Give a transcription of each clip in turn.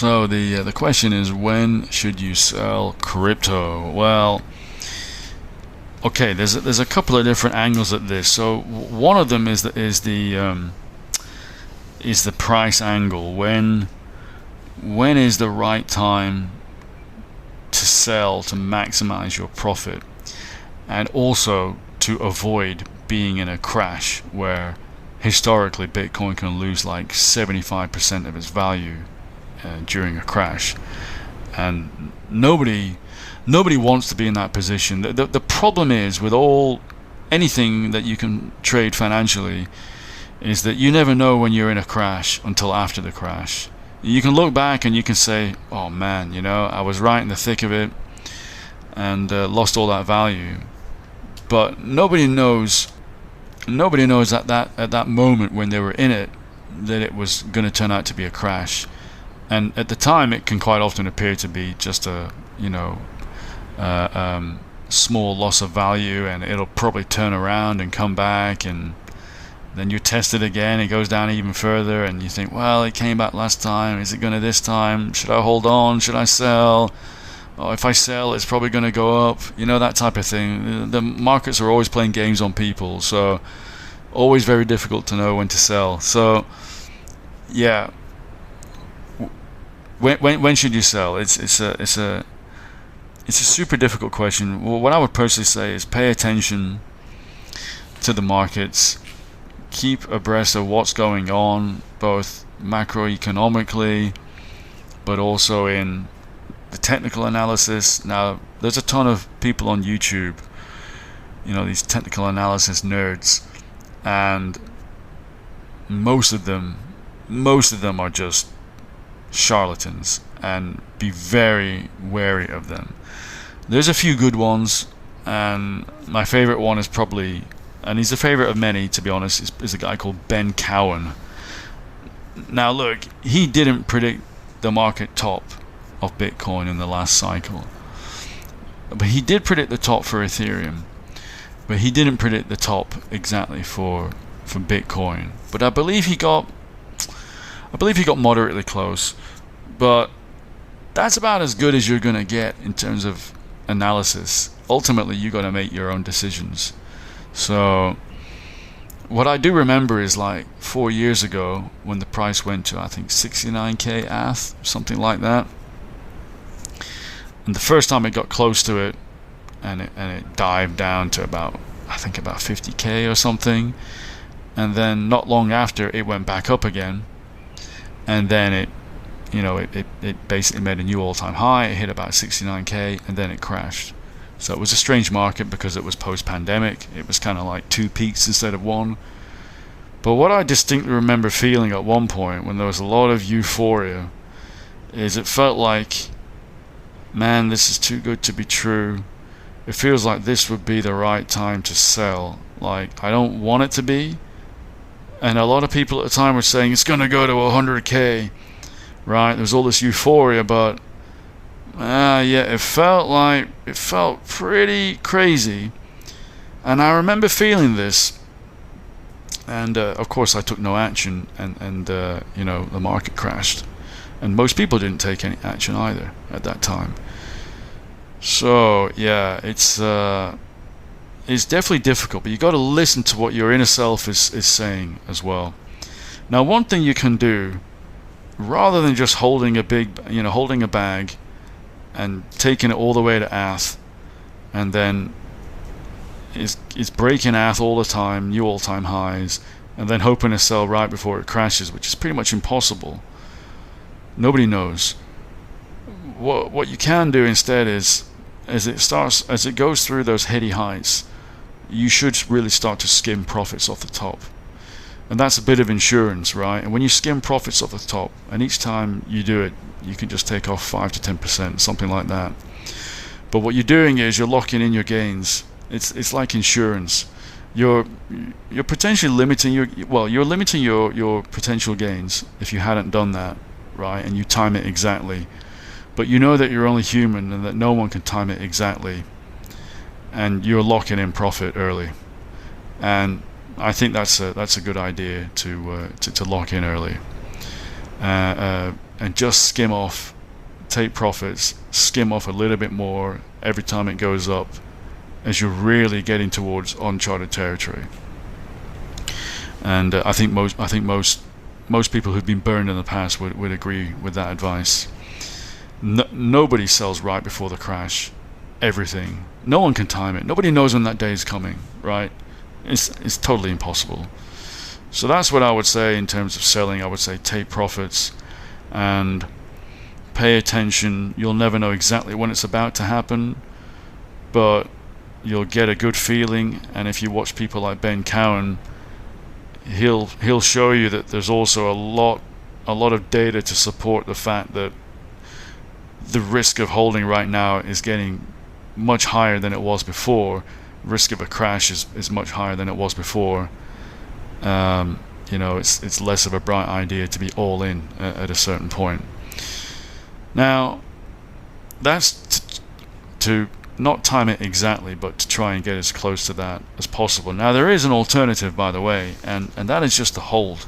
So the question is, when should you sell crypto? Well, okay, there's a couple of different angles at this. So one of them is the price angle. When is the right time to sell to maximize your profit, and also to avoid being in a crash where historically Bitcoin can lose like 75% of its value during a crash, and nobody wants to be in that position. The problem is with anything that you can trade financially is that you never know when you're in a crash until after the crash. You can look back and you can say, oh man, I was right in the thick of it and lost all that value. But nobody knows at that moment when they were in it that it was going to turn out to be a crash. And at the time, it can quite often appear to be just a small loss of value, and it'll probably turn around and come back, and then you test it again, it goes down even further, and you think, well, it came back last time, is it going to this time? Should I hold on? Should I sell? Oh, if I sell, it's probably going to go up. That type of thing. The markets are always playing games on people, so always very difficult to know when to sell. So, yeah. When should you sell? It's a super difficult question. Well, what I would personally say is pay attention to the markets, keep abreast of what's going on, both macroeconomically, but also in the technical analysis. Now, there's a ton of people on YouTube, these technical analysis nerds, and most of them are just charlatans, and be very wary of them. There's a few good ones, and my favorite one is probably, and he's a favorite of many to be honest, is a guy called Ben Cowan. Now look, he didn't predict the market top of Bitcoin in the last cycle, but he did predict the top for Ethereum, but he didn't predict the top exactly for Bitcoin. But I believe he got moderately close, but that's about as good as you're going to get in terms of analysis. Ultimately, you got to make your own decisions. So what I do remember is like 4 years ago when the price went to, I think, 69k ATH, something like that. And the first time it got close to it, and it dived down to about 50k or something. And then not long after, it went back up again. And then it basically made a new all-time high. It hit about 69k, and then it crashed. So it was a strange market because it was post-pandemic. It was kind of like two peaks instead of one. But what I distinctly remember feeling at one point when there was a lot of euphoria is it felt like, man, this is too good to be true. It feels like this would be the right time to sell. Like, I don't want it to be. And a lot of people at the time were saying it's going to go to 100k, right? There was all this euphoria, but it felt pretty crazy. And I remember feeling this, and of course I took no action, and the market crashed, and most people didn't take any action either at that time. So yeah, it's definitely difficult, but you got to listen to what your inner self is saying as well. Now, one thing you can do, rather than just holding a bag and taking it all the way to ATH, and then is breaking ATH all the time, new all-time highs, and then hoping to sell right before it crashes, which is pretty much impossible. Nobody knows. What you can do instead is, as it goes through those heady heights, you should really start to skim profits off the top. And that's a bit of insurance, right? And when you skim profits off the top, and each time you do it, you can just take off 5 to 10%, something like that. But what you're doing is you're locking in your gains. It's like insurance. You're potentially limiting you're limiting your potential gains if you hadn't done that, right? And you time it exactly. But you know that you're only human and that no one can time it exactly, and you're locking in profit early. And I think that's a good idea to lock in early. And and just skim off, take profits, skim off a little bit more every time it goes up, as you're really getting towards uncharted territory. And I think most people who've been burned in the past would agree with that advice. Nobody sells right before the crash. Everything. No one can time it. Nobody knows when that day is coming, right? It's totally impossible. So that's what I would say in terms of selling. I would say take profits and pay attention. You'll never know exactly when it's about to happen, but you'll get a good feeling. And if you watch people like Ben Cowan, he'll show you that there's also a lot of data to support the fact that the risk of holding right now is getting much higher than it was before. Risk of a crash is much higher than it was before. It's less of a bright idea to be all in at a certain point. Now, that's to not time it exactly, but to try and get as close to that as possible. Now, there is an alternative, by the way, and that is just to hold.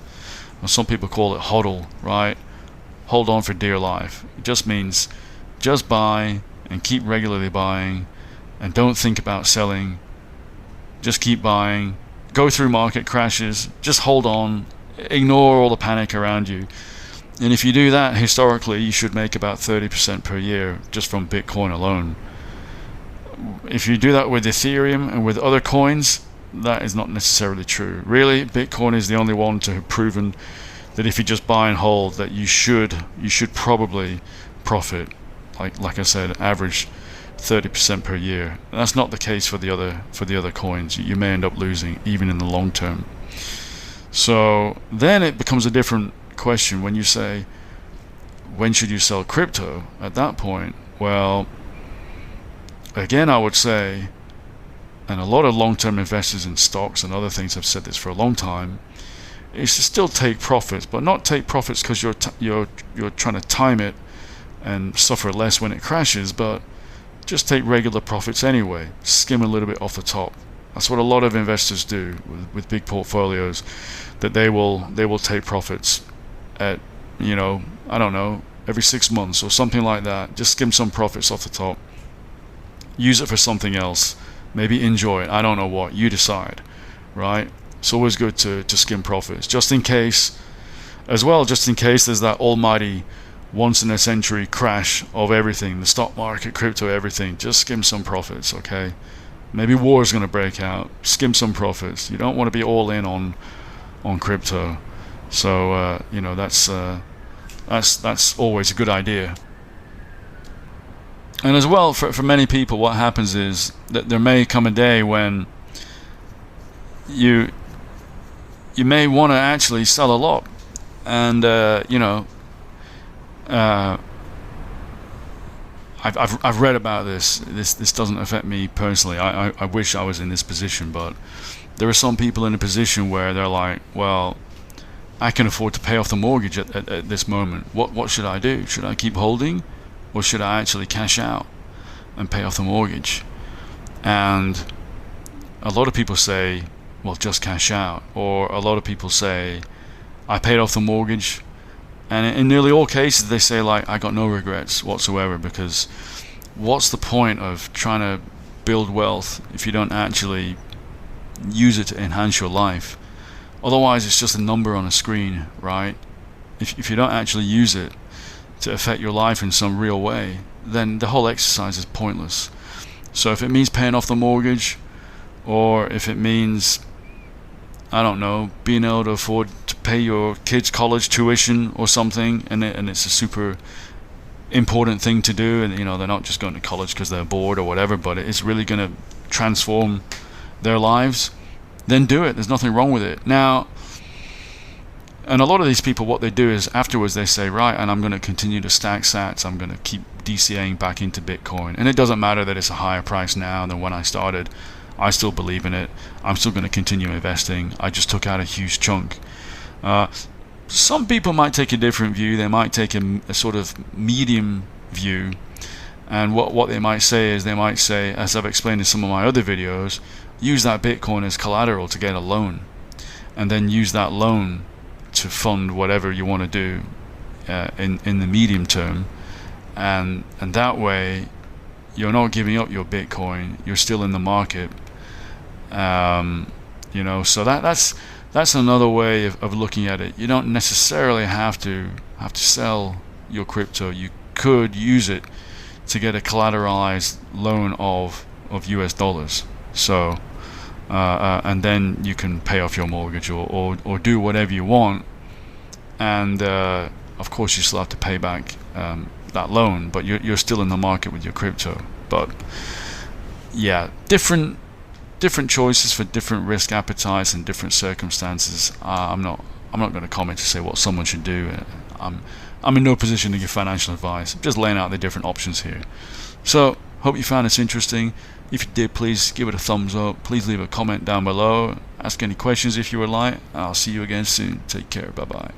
Well, some people call it hodl, right? Hold on for dear life. It just means just buy and keep regularly buying, and don't think about selling. Just keep buying. Go through market crashes. Just hold on. Ignore all the panic around you. And if you do that, historically, you should make about 30% per year just from Bitcoin alone. If you do that with Ethereum and with other coins, that is not necessarily true. Really, Bitcoin is the only one to have proven that if you just buy and hold, that you should probably profit. Like I said, average 30% per year. And that's not the case for the other coins. You may end up losing even in the long term. So then it becomes a different question when you say, when should you sell crypto? At that point, well, again, I would say, and a lot of long-term investors in stocks and other things have said this for a long time, is to still take profits, but not take profits because you're trying to time it and suffer less when it crashes, but just take regular profits anyway. Skim a little bit off the top. That's what a lot of investors do with big portfolios, that they will take profits at, I don't know, every 6 months or something like that. Just skim some profits off the top. Use it for something else. Maybe enjoy it. I don't know what. You decide, right? It's always good to skim profits, just in case there's that almighty once-in-a-century crash of everything, the stock market, crypto, everything. Just skim some profits, okay? Maybe war is going to break out. Skim some profits. You don't want to be all in on crypto. So that's always a good idea. And as well, for many people, what happens is that there may come a day when you may want to actually sell a lot, and I've read about this. This doesn't affect me personally. I wish I was in this position, but there are some people in a position where they're like, well, I can afford to pay off the mortgage at this moment. What should I do? Should I keep holding, or should I actually cash out and pay off the mortgage? And a lot of people say, well, just cash out. Or a lot of people say, I paid off the mortgage. And in nearly all cases, they say, like, I got no regrets whatsoever, because what's the point of trying to build wealth if you don't actually use it to enhance your life? Otherwise, it's just a number on a screen, right? If you don't actually use it to affect your life in some real way, then the whole exercise is pointless. So if it means paying off the mortgage, or if it means, I don't know, being able to afford to pay your kids' college tuition or something, and it's a super important thing to do, and they're not just going to college because they're bored or whatever, but it's really going to transform their lives, then do it. There's nothing wrong with it. Now, and a lot of these people, what they do is afterwards they say, right, and I'm going to continue to stack sats, I'm going to keep DCAing back into Bitcoin, and it doesn't matter that it's a higher price now than when I started. I still believe in it. I'm still going to continue investing. I just took out a huge chunk. Some people might take a different view. They might take a sort of medium view, and what they might say is, they might say, as I've explained in some of my other videos, use that Bitcoin as collateral to get a loan, and then use that loan to fund whatever you want to do in the medium term, and that way you're not giving up your Bitcoin. You're still in the market. So that's another way of looking at it. You don't necessarily have to sell your crypto. You could use it to get a collateralized loan of US dollars. So and then you can pay off your mortgage or do whatever you want. And of course you still have to pay back that loan, but you're still in the market with your crypto. But yeah, different choices for different risk appetites and different circumstances. I'm not going to comment to say what someone should do. I'm in no position to give financial advice. I'm just laying out the different options here. So hope you found this interesting. If you did, please give it a thumbs up. Please leave a comment down below. Ask any questions if you would like. I'll see you again soon. Take care. Bye bye.